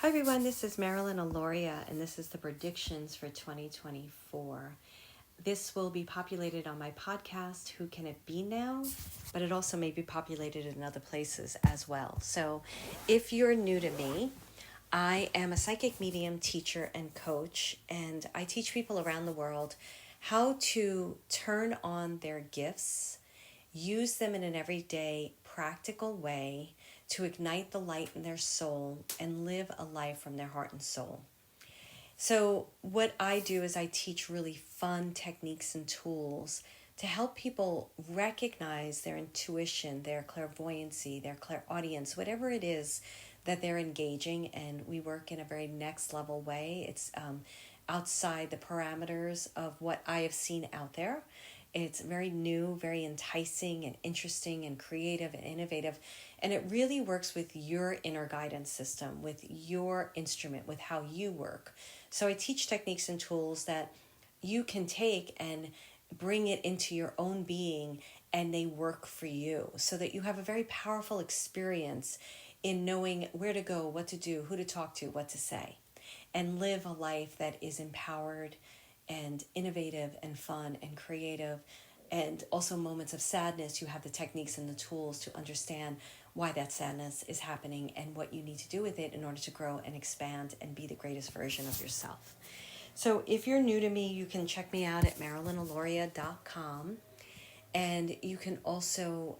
Hi everyone, this is Marilyn Aloria, and this is the predictions for 2024. This will be populated on my podcast, Who Can It Be Now? But it also may be populated in other places as well. So if you're new to me, I am a psychic medium, teacher, and coach, and I teach people around the world how to turn on their gifts, use them in an everyday, practical way to ignite the light in their soul and live a life from their heart and soul. So what I do is I teach really fun techniques and tools to help people recognize their intuition, their clairvoyancy, their clairaudience, whatever it is that they're engaging. And we work in a very next level way. It's outside the parameters of what I have seen out there. It's very new, very enticing and interesting and creative and innovative. And it really works with your inner guidance system, with your instrument, with how you work. So I teach techniques and tools that you can take and bring it into your own being, and they work for you so that you have a very powerful experience in knowing where to go, what to do, who to talk to, what to say, and live a life that is empowered and innovative and fun and creative. And also moments of sadness, you have the techniques and the tools to understand why that sadness is happening and what you need to do with it in order to grow and expand and be the greatest version of yourself. So if you're new to me, you can check me out at marilynaloria.com. And you can also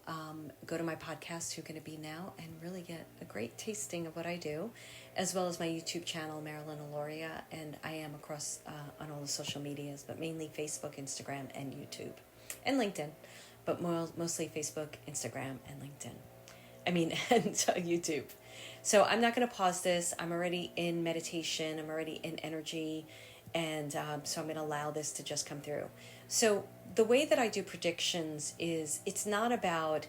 go to my podcast, Who Can It Be Now, and really get a great tasting of what I do, as well as my YouTube channel, Marilyn Aloria. And I am across on all the social medias, but mainly Facebook, Instagram, and YouTube, and LinkedIn, but mostly Facebook, Instagram, and LinkedIn. And YouTube. So I'm not going to pause this. I'm already in meditation. I'm already in energy. And so I'm going to allow this to just come through. So the way that I do predictions is it's not about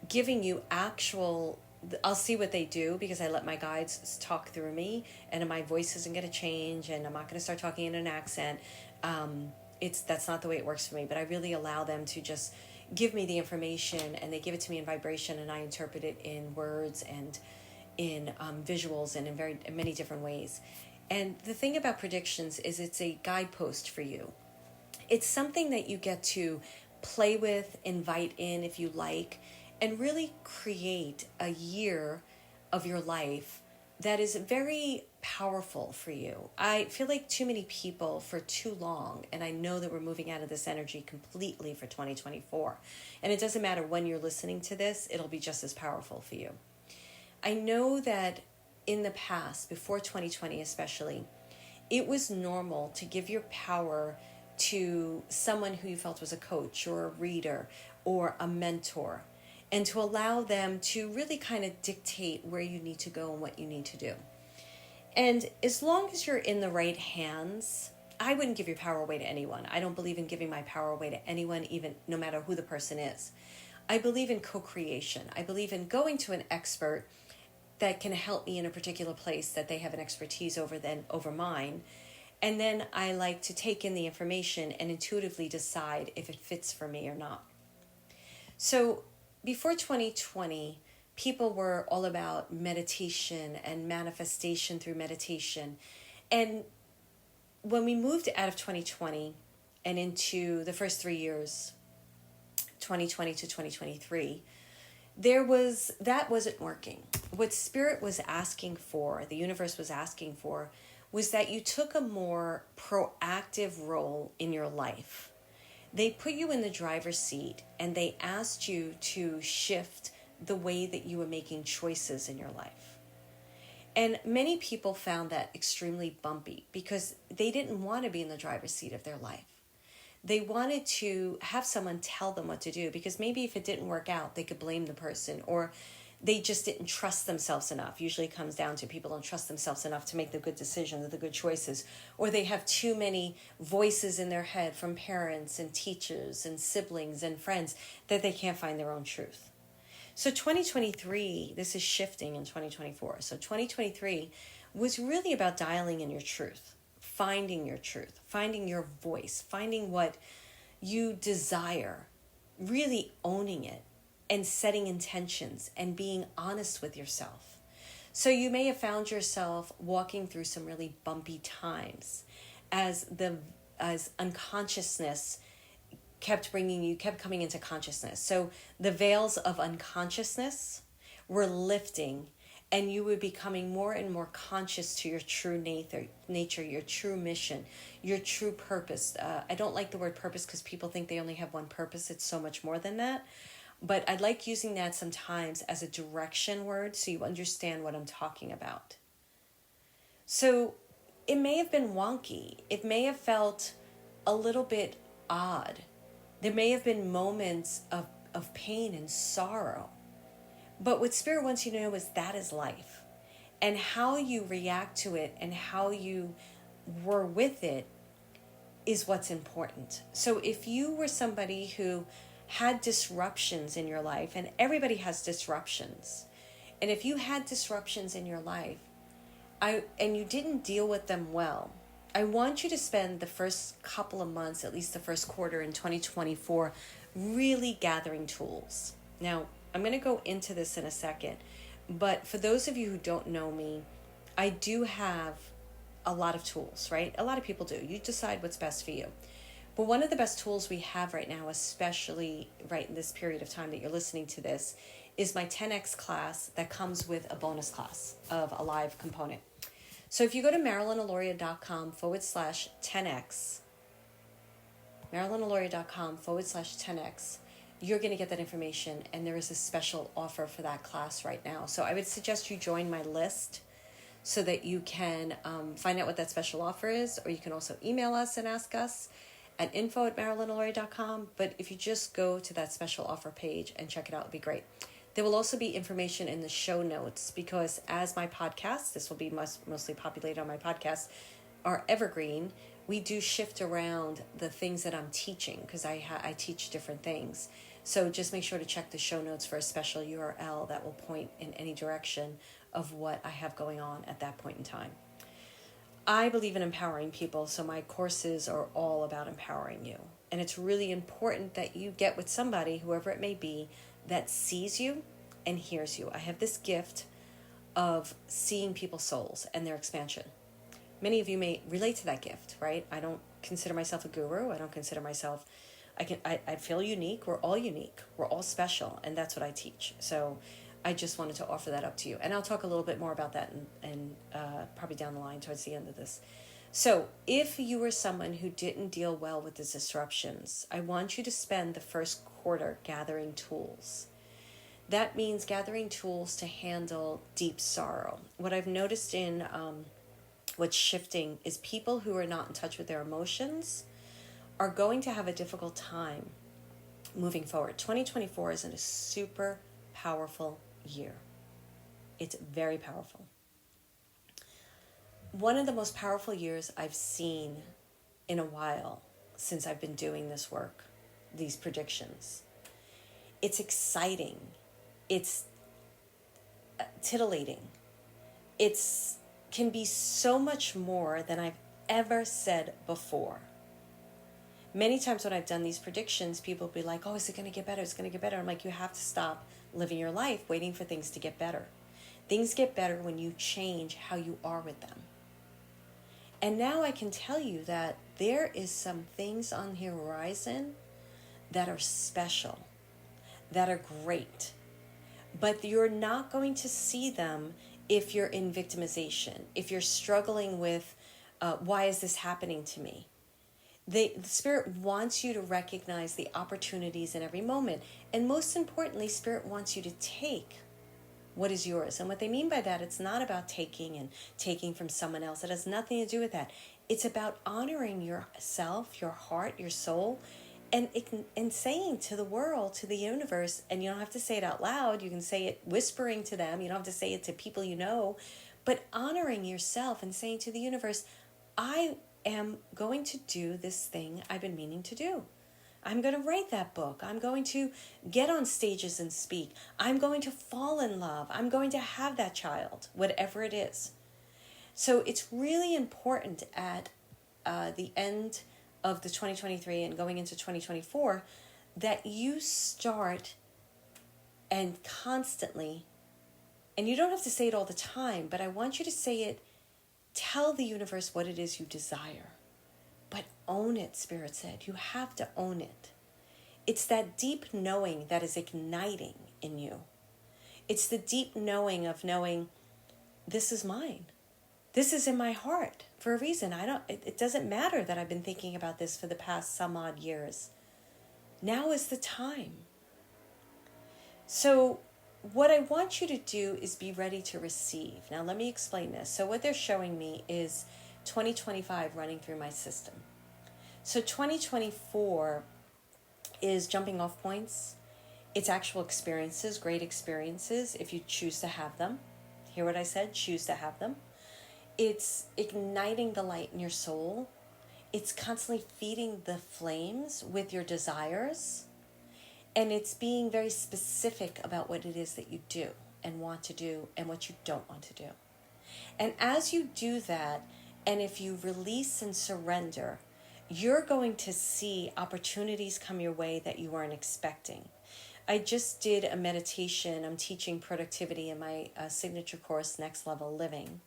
giving you actual, I'll see what they do because I let my guides talk through me, and my voice isn't going to change, and I'm not going to start talking in an accent. That's not the way it works for me, but I really allow them to just give me the information, and they give it to me in vibration, and I interpret it in words and in visuals and in many different ways. And the thing about predictions is it's a guidepost for you. It's something that you get to play with, invite in if you like, and really create a year of your life that is very powerful for you. I feel like too many people for too long, and I know that we're moving out of this energy completely for 2024. And it doesn't matter when you're listening to this, it'll be just as powerful for you. I know that in the past, before 2020 especially, it was normal to give your power to someone who you felt was a coach or a reader or a mentor, and to allow them to really kind of dictate where you need to go and what you need to do. And as long as you're in the right hands, I wouldn't give your power away to anyone. I don't believe in giving my power away to anyone, even no matter who the person is. I believe in co-creation. I believe in going to an expert that can help me in a particular place that they have an expertise over mine. And then I like to take in the information and intuitively decide if it fits for me or not. So before 2020, people were all about meditation and manifestation through meditation. And when we moved out of 2020 and into the first 3 years, 2020 to 2023, that wasn't working. What Spirit was asking for, the universe was asking for, was that you took a more proactive role in your life. They put you in the driver's seat, and they asked you to shift the way that you were making choices in your life. And many people found that extremely bumpy because they didn't want to be in the driver's seat of their life. They wanted to have someone tell them what to do, because maybe if it didn't work out, they could blame the person, or they just didn't trust themselves enough. Usually it comes down to people don't trust themselves enough to make the good decisions, the good choices, or they have too many voices in their head from parents and teachers and siblings and friends that they can't find their own truth. So 2023, this is shifting in 2024. So 2023 was really about dialing in your truth. Finding your truth, finding your voice, finding what you desire, really owning it, and setting intentions and being honest with yourself. So you may have found yourself walking through some really bumpy times as unconsciousness kept coming into consciousness. So the veils of unconsciousness were lifting, and you were becoming more and more conscious to your true nature, your true mission, your true purpose. I don't like the word purpose because people think they only have one purpose. It's so much more than that. But I like using that sometimes as a direction word so you understand what I'm talking about. So it may have been wonky. It may have felt a little bit odd. There may have been moments of pain and sorrow. But what Spirit wants you to know is that is life. And how you react to it and how you were with it is what's important. So if you were somebody who had disruptions in your life, and everybody has disruptions, and if you had disruptions in your life, and you didn't deal with them well, I want you to spend the first couple of months, at least the first quarter in 2024, really gathering tools. Now, I'm going to go into this in a second, but for those of you who don't know me, I do have a lot of tools, right? A lot of people do. You decide what's best for you. But one of the best tools we have right now, especially right in this period of time that you're listening to this, is my 10X class that comes with a bonus class of a live component. So if you go to marilynaloria.com/10X, marilynaloria.com/10X, you're going to get that information, and there is a special offer for that class right now. So I would suggest you join my list so that you can find out what that special offer is, or you can also email us and ask us at info@marilynaloria.com. But if you just go to that special offer page and check it out, it'd be great. There will also be information in the show notes, because as my podcast, this will be mostly populated on my podcast, are evergreen, we do shift around the things that I'm teaching, because I teach different things. So just make sure to check the show notes for a special URL that will point in any direction of what I have going on at that point in time. I believe in empowering people, so my courses are all about empowering you. And it's really important that you get with somebody, whoever it may be, that sees you and hears you. I have this gift of seeing people's souls and their expansion. Many of you may relate to that gift, right? I don't consider myself a guru. I don't consider myself, I feel unique. We're all unique. We're all special. And that's what I teach. So I just wanted to offer that up to you. And I'll talk a little bit more about that and probably down the line towards the end of this. So if you were someone who didn't deal well with the disruptions, I want you to spend the first quarter gathering tools. That means gathering tools to handle deep sorrow. What I've noticed in what's shifting is people who are not in touch with their emotions are going to have a difficult time moving forward. 2024 is a super powerful year. It's very powerful. One of the most powerful years I've seen in a while since I've been doing this work, these predictions. It's exciting. It's titillating. It's can be so much more than I've ever said before. Many times when I've done these predictions, people will be like, oh, is it going to get better? It's going to get better. I'm like, you have to stop living your life waiting for things to get better. Things get better when you change how you are with them. And now I can tell you that there is some things on the horizon that are special, that are great. But you're not going to see them if you're in victimization, if you're struggling with, why is this happening to me? The Spirit wants you to recognize the opportunities in every moment. And most importantly, Spirit wants you to take what is yours. And what they mean by that, it's not about taking from someone else. It has nothing to do with that. It's about honoring yourself, your heart, your soul, and saying to the world, to the universe, and you don't have to say it out loud. You can say it whispering to them. You don't have to say it to people you know, but honoring yourself and saying to the universe, I am going to do this thing I've been meaning to do. I'm going to write that book. I'm going to get on stages and speak. I'm going to fall in love. I'm going to have that child, whatever it is. So it's really important at the end of the 2023 and going into 2024 that you start and constantly And you don't have to say it all the time, but I want you to say it. Tell the universe what it is you desire. But own it, Spirit said. You have to own it. It's that deep knowing that is igniting in you. It's the deep knowing of knowing this is mine. This is in my heart for a reason. It doesn't matter that I've been thinking about this for the past some odd years. Now is the time. So what I want you to do is be ready to receive. Now let me explain this. So what they're showing me is 2025 running through my system. So 2024 is jumping off points. It's actual experiences, great experiences, if you choose to have them. Hear what I said? Choose to have them. It's igniting the light in your soul. It's constantly feeding the flames with your desires. And it's being very specific about what it is that you do and want to do and what you don't want to do. And as you do that, and if you release and surrender, you're going to see opportunities come your way that you weren't expecting. I just did a meditation. I'm teaching productivity in my signature course, Next Level Living.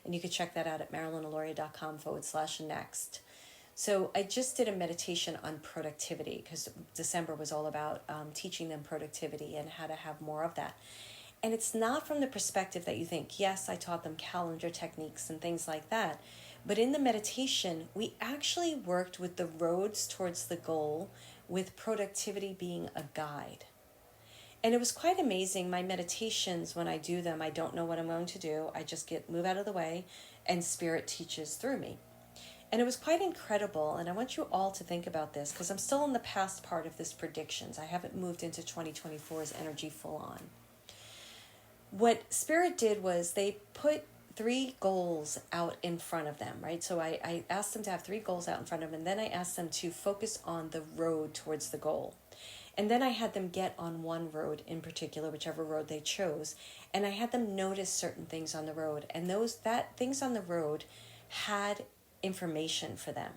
And you can check that out at marilynaloria.com/next. So I just did a meditation on productivity because December was all about teaching them productivity and how to have more of that. And it's not from the perspective that you think, yes, I taught them calendar techniques and things like that. But in the meditation, we actually worked with the roads towards the goal, with productivity being a guide. And it was quite amazing. My meditations, when I do them, I don't know what I'm going to do. I just move out of the way and Spirit teaches through me. And it was quite incredible. And I want you all to think about this because I'm still in the past part of this predictions. I haven't moved into 2024's energy full on. What Spirit did was they put 3 goals out in front of them, right? So I asked them to have 3 goals out in front of them. And then I asked them to focus on the road towards the goal. And then I had them get on one road in particular, whichever road they chose. And I had them notice certain things on the road. And that things on the road had information for them.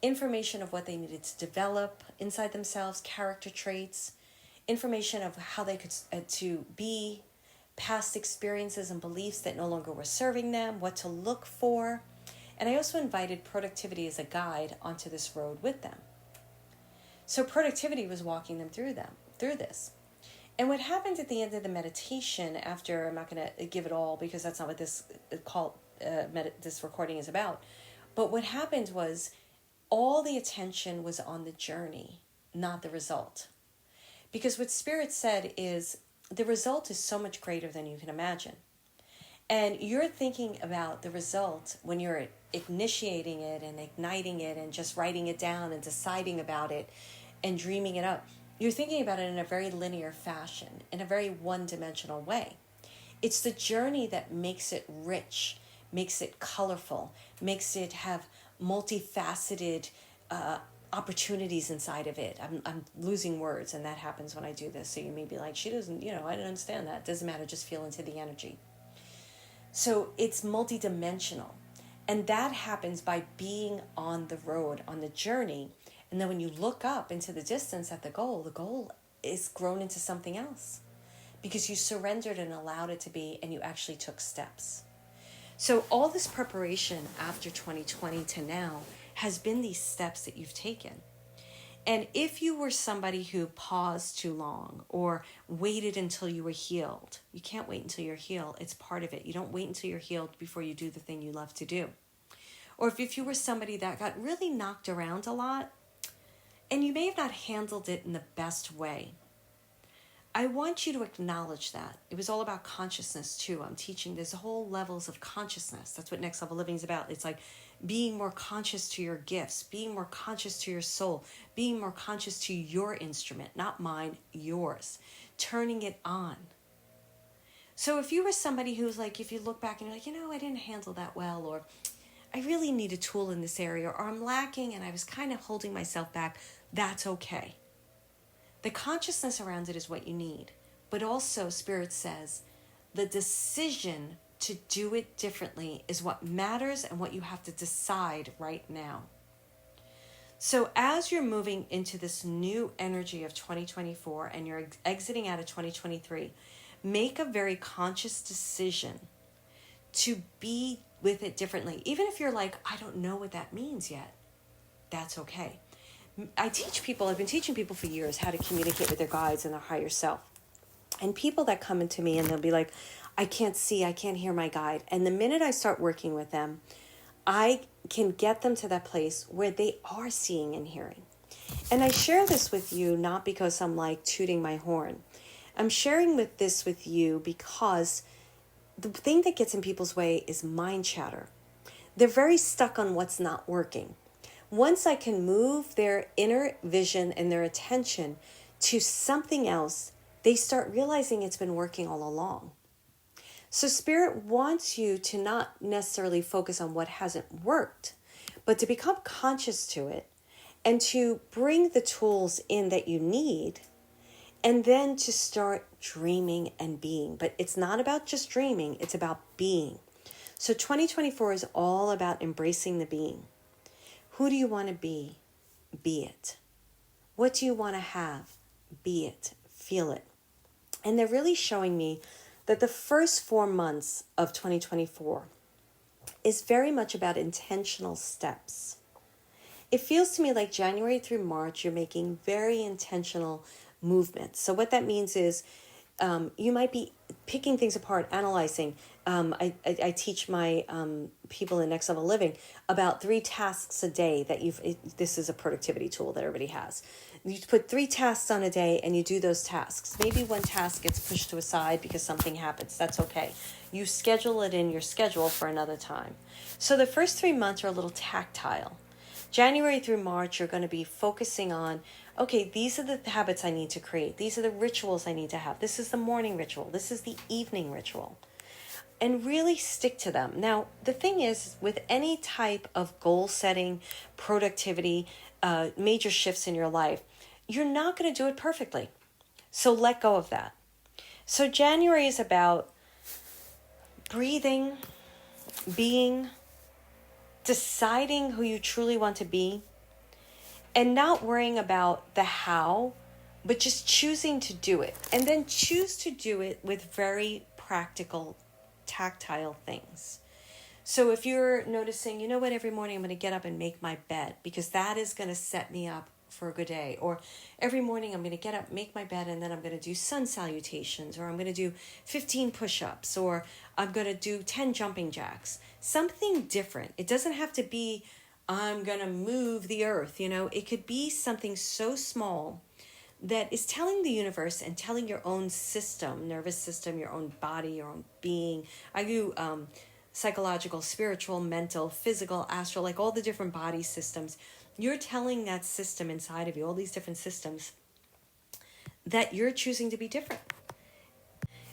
Information of what they needed to develop inside themselves, character traits, information of how they could to be, past experiences and beliefs that no longer were serving them, what to look for. And I also invited productivity as a guide onto this road with them. So productivity was walking them through this. And what happened at the end of the meditation, after, I'm not going to give it all because that's not what this this recording is about. But what happened was all the attention was on the journey, not the result. Because what Spirit said is the result is so much greater than you can imagine. And you're thinking about the result when you're initiating it and igniting it and just writing it down and deciding about it and dreaming it up. You're thinking about it in a very linear fashion, in a very one-dimensional way. It's the journey that makes it rich, makes it colorful, makes it have multifaceted opportunities inside of it. I'm losing words, and that happens when I do this. So you may be like, she doesn't, I don't understand that. Doesn't matter, just feel into the energy. So it's multidimensional. And that happens by being on the road, on the journey. And then when you look up into the distance at the goal is grown into something else. Because you surrendered and allowed it to be, and you actually took steps. So all this preparation after 2020 to now has been these steps that you've taken. And if you were somebody who paused too long or waited until you were healed, you can't wait until you're healed. It's part of it. You don't wait until you're healed before you do the thing you love to do. Or if you were somebody that got really knocked around a lot, and you may have not handled it in the best way, I want you to acknowledge that. It was all about consciousness too. I'm teaching there's whole levels of consciousness. That's what Next Level Living is about. It's like being more conscious to your gifts, being more conscious to your soul, being more conscious to your instrument, not mine, yours, turning it on. So if you were somebody who's like, if you look back and you're like, I didn't handle that well, or I really need a tool in this area, or I'm lacking and I was kind of holding myself back, that's okay. The consciousness around it is what you need. But also, Spirit says, the decision to do it differently is what matters and what you have to decide right now. So as you're moving into this new energy of 2024 and you're exiting out of 2023, make a very conscious decision to be with it differently. Even if you're like, I don't know what that means yet, that's okay. I've been teaching people for years how to communicate with their guides and their higher self. And people that come into me and they'll be like, I can't see, I can't hear my guide. And the minute I start working with them, I can get them to that place where they are seeing and hearing. And I share this with you not because I'm like tooting my horn. I'm sharing this with you because the thing that gets in people's way is mind chatter. They're very stuck on what's not working. Once I can move their inner vision and their attention to something else, they start realizing it's been working all along. So Spirit wants you to not necessarily focus on what hasn't worked, but to become conscious to it and to bring the tools in that you need, and then to start dreaming and being. But it's not about just dreaming, it's about being. So 2024 is all about embracing the being. Who do you want to be? Be it. What do you want to have? Be it. Feel it. And they're really showing me that the first 4 months of 2024 is very much about intentional steps. It feels to me like January through March, you're making very intentional movements. So what that means is you might be picking things apart, analyzing. I teach my people in Next Level Living about 3 tasks a day that this is a productivity tool that everybody has. You put 3 tasks on a day and you do those tasks. Maybe one task gets pushed to a side because something happens. That's okay. You schedule it in your schedule for another time. So the first 3 months are a little tactile. January through March, you're going to be focusing on, okay, these are the habits I need to create. These are the rituals I need to have. This is the morning ritual. This is the evening ritual. And really stick to them. Now, the thing is, with any type of goal setting, productivity, major shifts in your life, you're not going to do it perfectly. So let go of that. So January is about breathing, being, deciding who you truly want to be, and not worrying about the how, but just choosing to do it. And then choose to do it with very practical, tactile things. So if you're noticing, you know what, every morning I'm going to get up and make my bed because that is going to set me up for a good day. Or every morning I'm going to get up, make my bed, and then I'm going to do sun salutations, or I'm going to do 15 push-ups, or I'm going to do 10 jumping jacks. Something different. It doesn't have to be, I'm going to move the earth. It could be something so small that is telling the universe and telling your own system, nervous system, your own body, your own being. I do psychological, spiritual, mental, physical, astral, like all the different body systems. You're telling that system inside of you, all these different systems, that you're choosing to be different.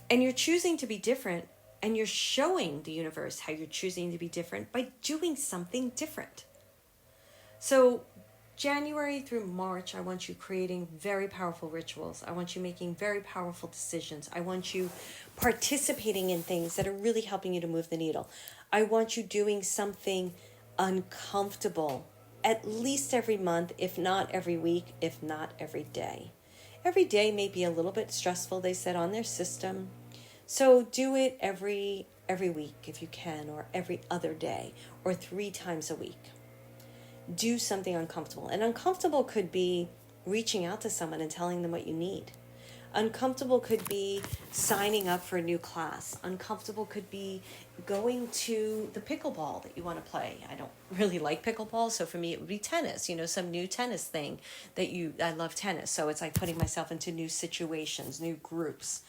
And you're choosing to be different, and you're showing the universe how you're choosing to be different by doing something different. So January through March, I want you creating very powerful rituals. I want you making very powerful decisions. I want you participating in things that are really helping you to move the needle. I want you doing something uncomfortable at least every month, if not every week, if not every day. Every day may be a little bit stressful, they said, on their system. So do it every week if you can, or every other day, or 3 times a week. Do something uncomfortable. And uncomfortable could be reaching out to someone and telling them what you need. Uncomfortable could be signing up for a new class. Uncomfortable could be going to the pickleball that you want to play. I don't really like pickleball, so for me it would be tennis, some new tennis thing I love tennis. So it's like putting myself into new situations, new groups,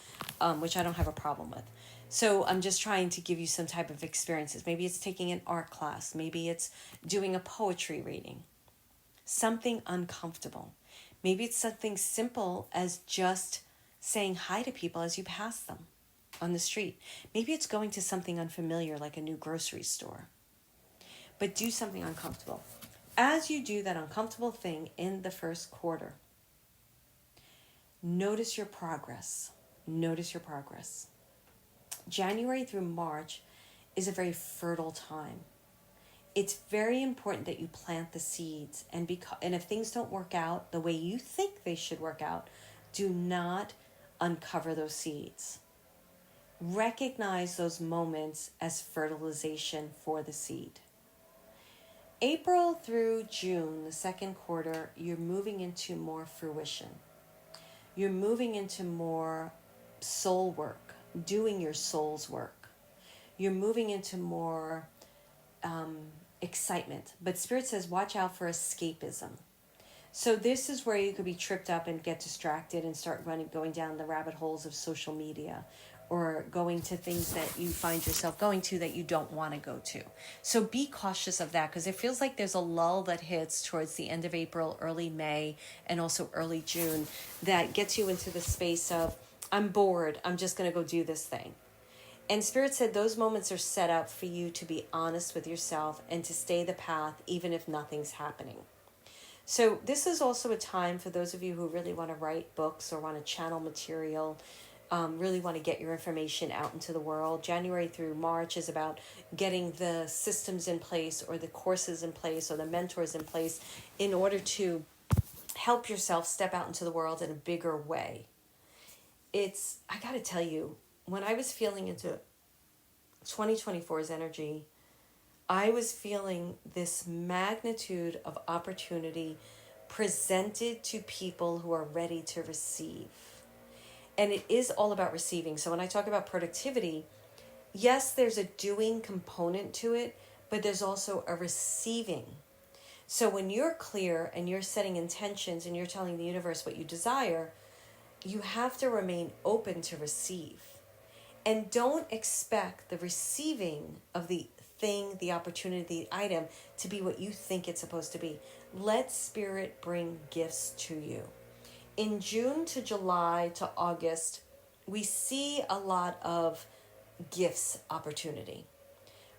which I don't have a problem with. So I'm just trying to give you some type of experiences. Maybe it's taking an art class. Maybe it's doing a poetry reading. Something uncomfortable. Maybe it's something simple as just saying hi to people as you pass them on the street. Maybe it's going to something unfamiliar like a new grocery store. But do something uncomfortable. As you do that uncomfortable thing in the first quarter, notice your progress. Notice your progress. January through March is a very fertile time. It's very important that you plant the seeds, and if things don't work out the way you think they should work out, do not uncover those seeds. recognize those moments as fertilization for the seed. April through June, the second quarter, you're moving into more fruition. You're moving into more soul work, doing your soul's work. You're moving into more excitement. But Spirit says, watch out for escapism. So this is where you could be tripped up and get distracted and start going down the rabbit holes of social media, or going to things that you find yourself going to that you don't want to go to. So be cautious of that, because it feels like there's a lull that hits towards the end of April, early May, and also early June that gets you into the space of, I'm bored, I'm just going to go do this thing. And Spirit said those moments are set up for you to be honest with yourself and to stay the path even if nothing's happening. So this is also a time for those of you who really want to write books or want to channel material, really want to get your information out into the world. January through March is about getting the systems in place or the courses in place or the mentors in place in order to help yourself step out into the world in a bigger way. I got to tell you, when I was feeling into 2024's energy, I was feeling this magnitude of opportunity presented to people who are ready to receive. And it is all about receiving. So when I talk about productivity, yes, there's a doing component to it, but there's also a receiving. So when you're clear and you're setting intentions and you're telling the universe what you desire, you have to remain open to receive. And don't expect the receiving of the thing, the opportunity, the item to be what you think it's supposed to be. Let Spirit bring gifts to you. In June to July to August, we see a lot of gifts opportunity.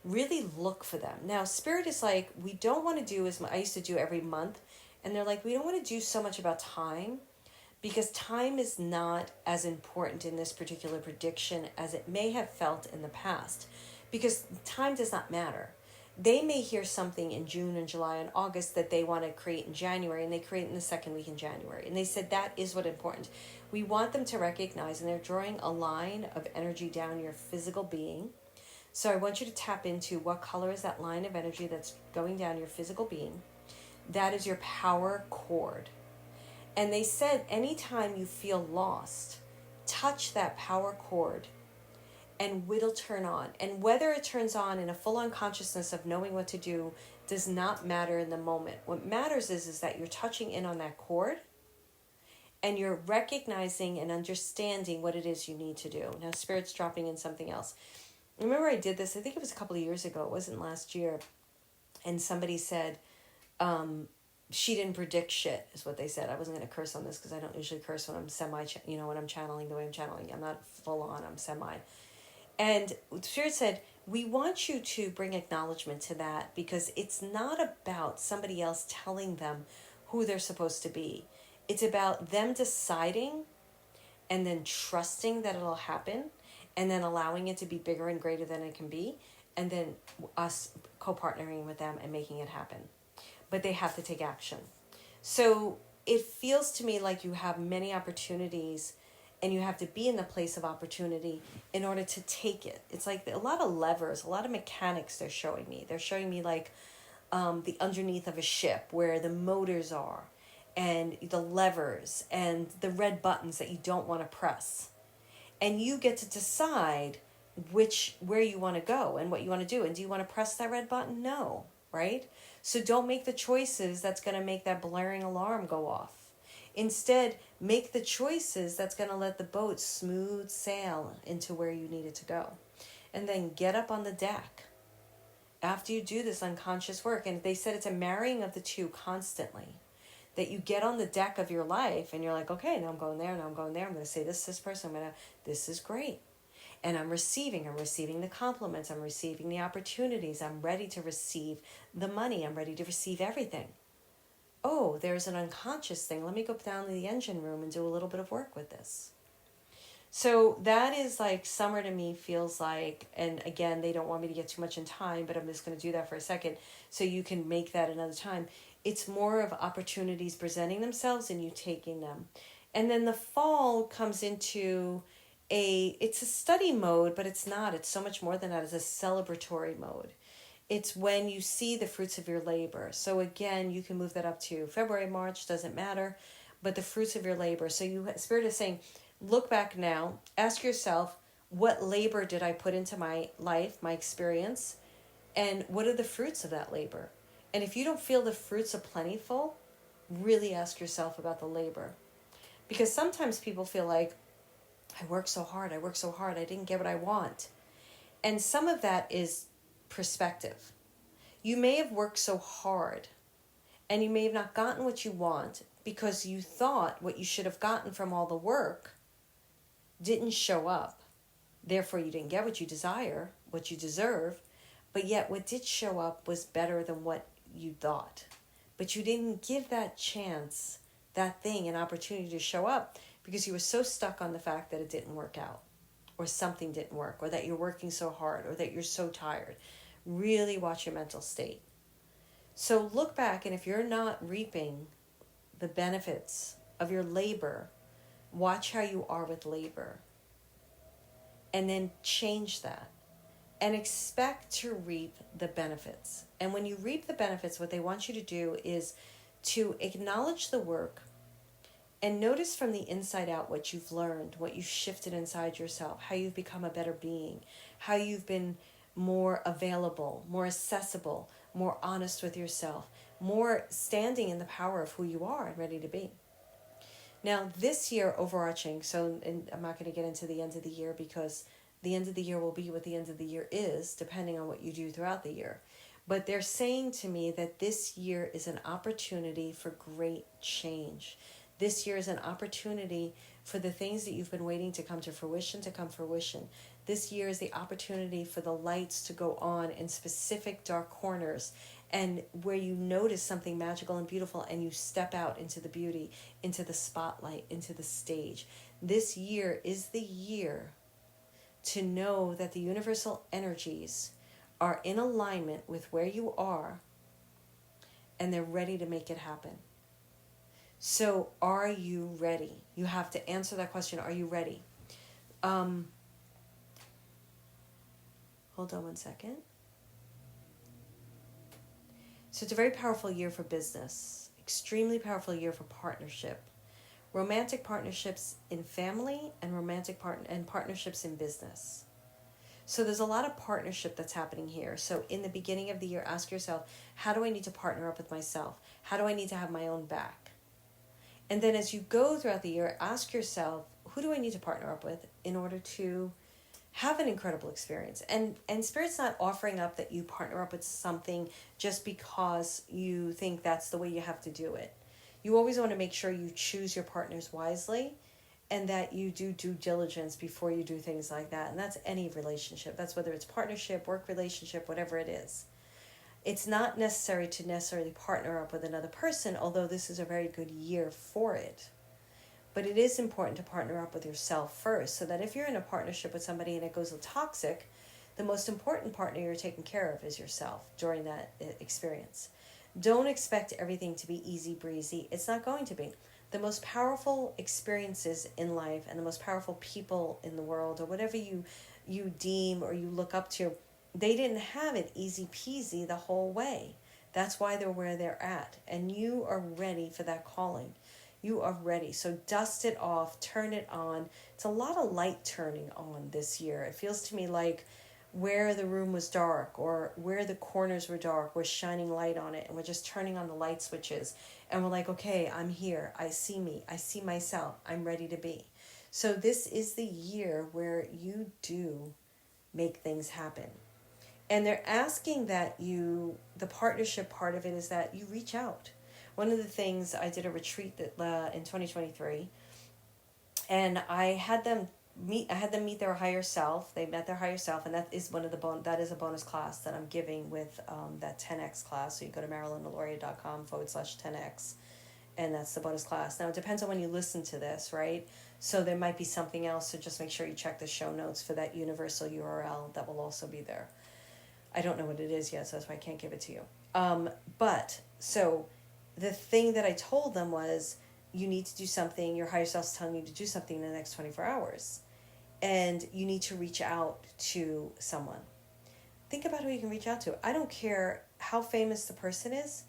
Really look for them. Now, Spirit is like, we don't want to do as I used to do every month. And they're like, we don't want to do so much about time, because time is not as important in this particular prediction as it may have felt in the past. Because time does not matter. They may hear something in June and July and August that they want to create in January, and they create it in the second week in January. And they said that is what's important. We want them to recognize, and they're drawing a line of energy down your physical being. So I want you to tap into what color is that line of energy that's going down your physical being. That is your power cord. And they said anytime you feel lost, touch that power cord and it'll turn on. And whether it turns on in a full unconsciousness of knowing what to do does not matter in the moment. What matters is that you're touching in on that cord and you're recognizing and understanding what it is you need to do. Now, Spirit's dropping in something else. Remember I did this, I think it was a couple of years ago, it wasn't last year. And somebody said, she didn't predict shit, is what they said. I wasn't going to curse on this because I don't usually curse when I'm when I'm channeling the way I'm channeling. I'm not full on, I'm semi. And Spirit said, we want you to bring acknowledgement to that, because it's not about somebody else telling them who they're supposed to be. It's about them deciding and then trusting that it'll happen and then allowing it to be bigger and greater than it can be, and then us co-partnering with them and making it happen. But they have to take action. So it feels to me like you have many opportunities and you have to be in the place of opportunity in order to take it. It's like a lot of levers, a lot of mechanics they're showing me. They're showing me like the underneath of a ship where the motors are and the levers and the red buttons that you don't want to press. And you get to decide where you want to go and what you want to do. And do you want to press that red button? No, right? So don't make the choices that's going to make that blaring alarm go off. Instead, make the choices that's going to let the boat smooth sail into where you need it to go. And then get up on the deck after you do this unconscious work. And they said it's a marrying of the two constantly. That you get on the deck of your life and you're like, okay, now I'm going there, now I'm going there. I'm going to say this to this person. This is great. And I'm receiving the compliments. I'm receiving the opportunities. I'm ready to receive the money. I'm ready to receive everything. Oh, there's an unconscious thing. Let me go down to the engine room and do a little bit of work with this. So that is like summer to me feels like, and again, they don't want me to get too much in time, but I'm just going to do that for a second so you can make that another time. It's more of opportunities presenting themselves and you taking them. And then the fall comes into it's a study mode, but it's not. It's so much more than that. It's a celebratory mode. It's when you see the fruits of your labor. So again, you can move that up to February, March, doesn't matter, but the fruits of your labor. So Spirit is saying, look back now, ask yourself, what labor did I put into my life, my experience, and what are the fruits of that labor? And if you don't feel the fruits are plentiful, really ask yourself about the labor. Because sometimes people feel like, I worked so hard, I didn't get what I want. And some of that is perspective. You may have worked so hard and you may have not gotten what you want because you thought what you should have gotten from all the work didn't show up. Therefore, you didn't get what you desire, what you deserve, but yet what did show up was better than what you thought. But you didn't give that chance, that thing, an opportunity to show up because you were so stuck on the fact that it didn't work out, or something didn't work, or that you're working so hard, or that you're so tired. Really watch your mental state. So look back, and if you're not reaping the benefits of your labor, watch how you are with labor. And then change that. And expect to reap the benefits. And when you reap the benefits, what they want you to do is to acknowledge the work and notice from the inside out what you've learned, what you've shifted inside yourself, how you've become a better being, how you've been more available, more accessible, more honest with yourself, more standing in the power of who you are and ready to be. Now, this year, overarching, and I'm not going to get into the end of the year because the end of the year will be what the end of the year is, depending on what you do throughout the year. But they're saying to me that this year is an opportunity for great change. This year is an opportunity for the things that you've been waiting to come to fruition to come fruition. This year is the opportunity for the lights to go on in specific dark corners, and where you notice something magical and beautiful and you step out into the beauty, into the spotlight, into the stage. This year is the year to know that the universal energies are in alignment with where you are and they're ready to make it happen. So are you ready? You have to answer that question. Are you ready? Hold on one second. So it's a very powerful year for business. Extremely powerful year for partnership. Romantic partnerships in family and partnerships in business. So there's a lot of partnership that's happening here. So in the beginning of the year, ask yourself, how do I need to partner up with myself? How do I need to have my own back? And then as you go throughout the year, ask yourself, who do I need to partner up with in order to have an incredible experience? And Spirit's not offering up that you partner up with something just because you think that's the way you have to do it. You always want to make sure you choose your partners wisely and that you do due diligence before you do things like that. And that's any relationship. That's whether it's partnership, work relationship, whatever it is. It's not necessary to necessarily partner up with another person, although this is a very good year for it. But it is important to partner up with yourself first, so that if you're in a partnership with somebody and it goes toxic, the most important partner you're taking care of is yourself during that experience. Don't expect everything to be easy breezy. It's not going to be. The most powerful experiences in life and the most powerful people in the world, or whatever you deem or you look up to, they didn't have it easy peasy the whole way. That's why they're where they're at. And you are ready for that calling. You are ready. So dust it off, turn it on. It's a lot of light turning on this year. It feels to me like where the room was dark or where the corners were dark, we're shining light on it and we're just turning on the light switches. And we're like, okay, I'm here. I see me. I see myself. I'm ready to be. So this is the year where you do make things happen. And they're asking that the partnership part of it is that you reach out. One of the things, I did a retreat in 2023, and I had them meet their higher self. They met their higher self, and that is that is a bonus class that I'm giving with that 10X class. So you go to marilyndeloria.com/10X, and that's the bonus class. Now, it depends on when you listen to this, right? So there might be something else, so just make sure you check the show notes for that universal URL that will also be there. I don't know what it is yet, so that's why I can't give it to you. But so the thing that I told them was, you need to do something. Your higher self's telling you to do something in the next 24 hours. and you need to reach out to someone. Think about who you can reach out to. I don't care how famous the person is.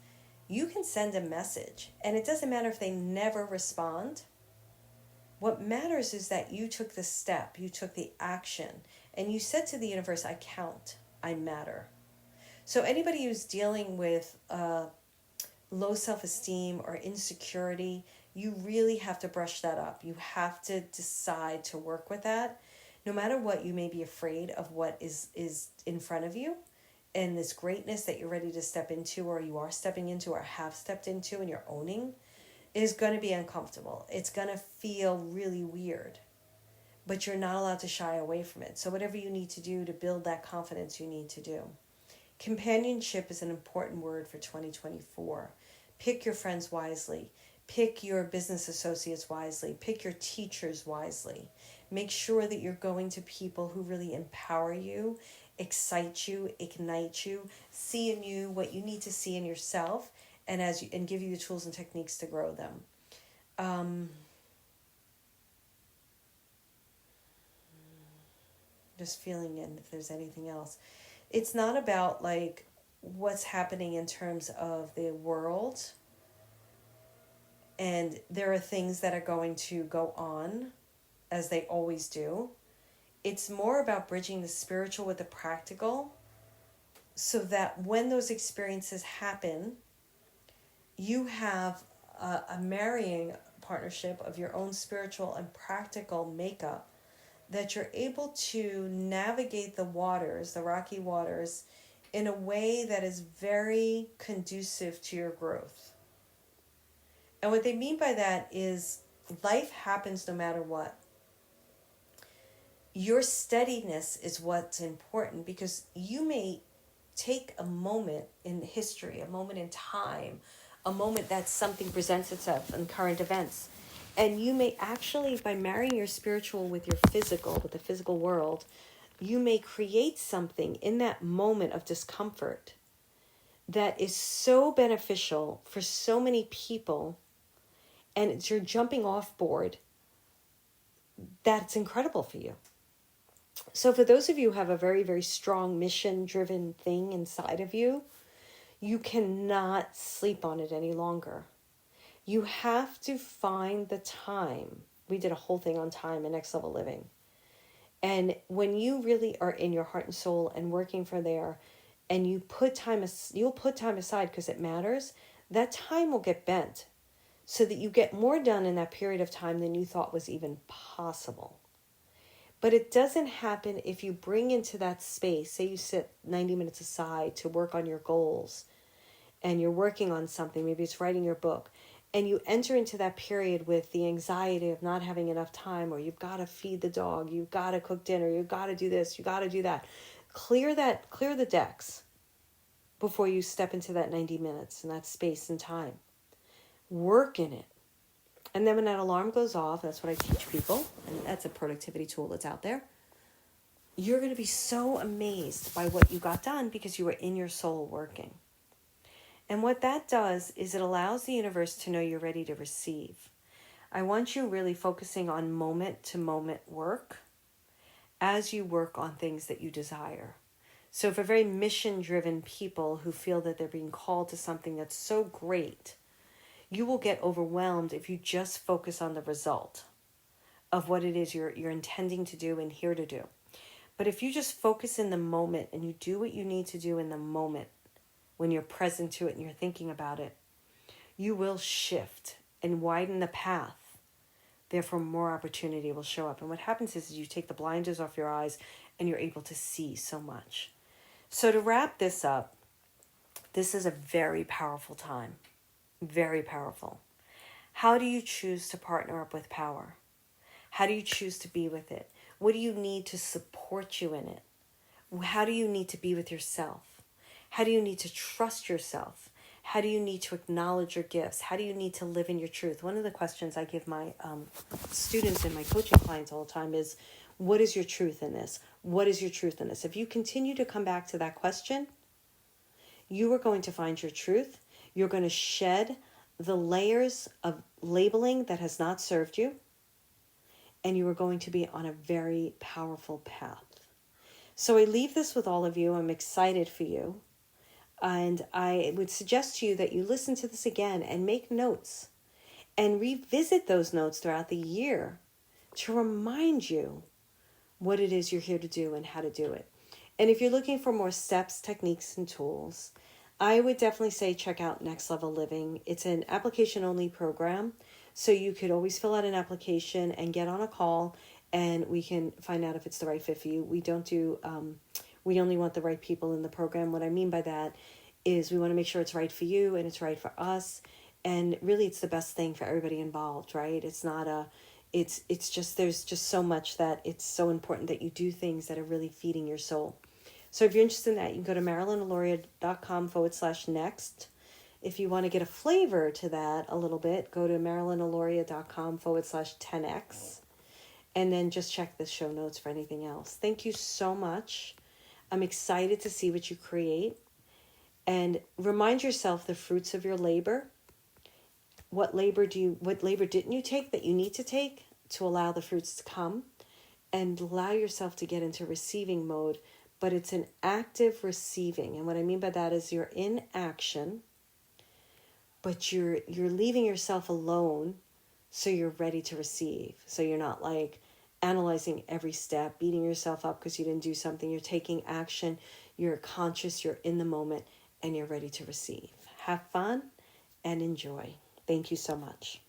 You can send a message, and it doesn't matter if they never respond. What matters is that you took the step, you took the action, and you said to the universe, I count, I matter. So anybody who's dealing with low self-esteem or insecurity, you really have to brush that up. You have to decide to work with that. No matter what, you may be afraid of what is in front of you, and this greatness that you're ready to step into, or you are stepping into, or have stepped into, and you're owning, is going to be uncomfortable. It's going to feel really weird, but you're not allowed to shy away from it. So whatever you need to do to build that confidence, you need to do. Companionship is an important word for 2024. Pick your friends wisely. Pick your business associates wisely. Pick your teachers wisely. Make sure that you're going to people who really empower you, excite you, ignite you, see in you what you need to see in yourself, and give you the tools and techniques to grow them. Just feeling in if there's anything else. It's not about like what's happening in terms of the world, and there are things that are going to go on as they always do. It's more about bridging the spiritual with the practical, so that when those experiences happen, you have a marrying partnership of your own spiritual and practical makeup, that you're able to navigate the waters, the rocky waters, in a way that is very conducive to your growth. And what they mean by that is life happens no matter what. Your steadiness is what's important, because you may take a moment in history, a moment in time, a moment that something presents itself in current events. And you may actually, by marrying your spiritual with your physical, with the physical world, you may create something in that moment of discomfort that is so beneficial for so many people, and it's your jumping off board, that's incredible for you. So for those of you who have a very, very strong mission-driven thing inside of you, you cannot sleep on it any longer. You have to find the time. We did a whole thing on time in Next Level Living. And when you really are in your heart and soul and working from there, and you put time, you'll put time aside because it matters, that time will get bent so that you get more done in that period of time than you thought was even possible. But it doesn't happen if you bring into that space, say you sit 90 minutes aside to work on your goals, and you're working on something, maybe it's writing your book, and you enter into that period with the anxiety of not having enough time, or you've got to feed the dog, you've got to cook dinner, you've got to do this, you got to do that. Clear the decks before you step into that 90 minutes and that space and time. Work in it. And then when that alarm goes off, that's what I teach people, and that's a productivity tool that's out there. You're going to be so amazed by what you got done because you were in your soul working. And what that does is it allows the universe to know you're ready to receive. I want you really focusing on moment-to-moment work as you work on things that you desire. So for very mission-driven people who feel that they're being called to something that's so great, you will get overwhelmed if you just focus on the result of what it is you're intending to do and here to do. But if you just focus in the moment and you do what you need to do in the moment, when you're present to it and you're thinking about it, you will shift and widen the path. Therefore, more opportunity will show up. And what happens is you take the blinders off your eyes and you're able to see so much. So to wrap this up, this is a very powerful time. Very powerful. How do you choose to partner up with power? How do you choose to be with it? What do you need to support you in it? How do you need to be with yourself? How do you need to trust yourself? How do you need to acknowledge your gifts? How do you need to live in your truth? One of the questions I give my students and my coaching clients all the time is, what is your truth in this? What is your truth in this? If you continue to come back to that question, you are going to find your truth. You're going to shed the layers of labeling that has not served you. and you are going to be on a very powerful path. So I leave this with all of you. I'm excited for you. And I would suggest to you that you listen to this again and make notes and revisit those notes throughout the year to remind you what it is you're here to do and how to do it. And if you're looking for more steps, techniques, and tools, I would definitely say check out Next Level Living. It's an application-only program, so you could always fill out an application and get on a call, and we can find out if it's the right fit for you. We don't do, we only want the right people in the program. What I mean by that is we want to make sure it's right for you and it's right for us, and really it's the best thing for everybody involved, right? It's not a, it's just, there's just so much that it's so important that you do things that are really feeding your soul. So if you're interested in that, you can go to marilynaloria.com/next. If you want to get a flavor to that a little bit, go to marilynaloria.com/10x. And then just check the show notes for anything else. Thank you so much. I'm excited to see what you create. And remind yourself the fruits of your labor. What labor didn't you take that you need to take to allow the fruits to come? And allow yourself to get into receiving mode. But it's an active receiving. And what I mean by that is you're in action, but you're leaving yourself alone so you're ready to receive. So you're not like analyzing every step, beating yourself up because you didn't do something. You're taking action. You're conscious. You're in the moment, and you're ready to receive. Have fun and enjoy. Thank you so much.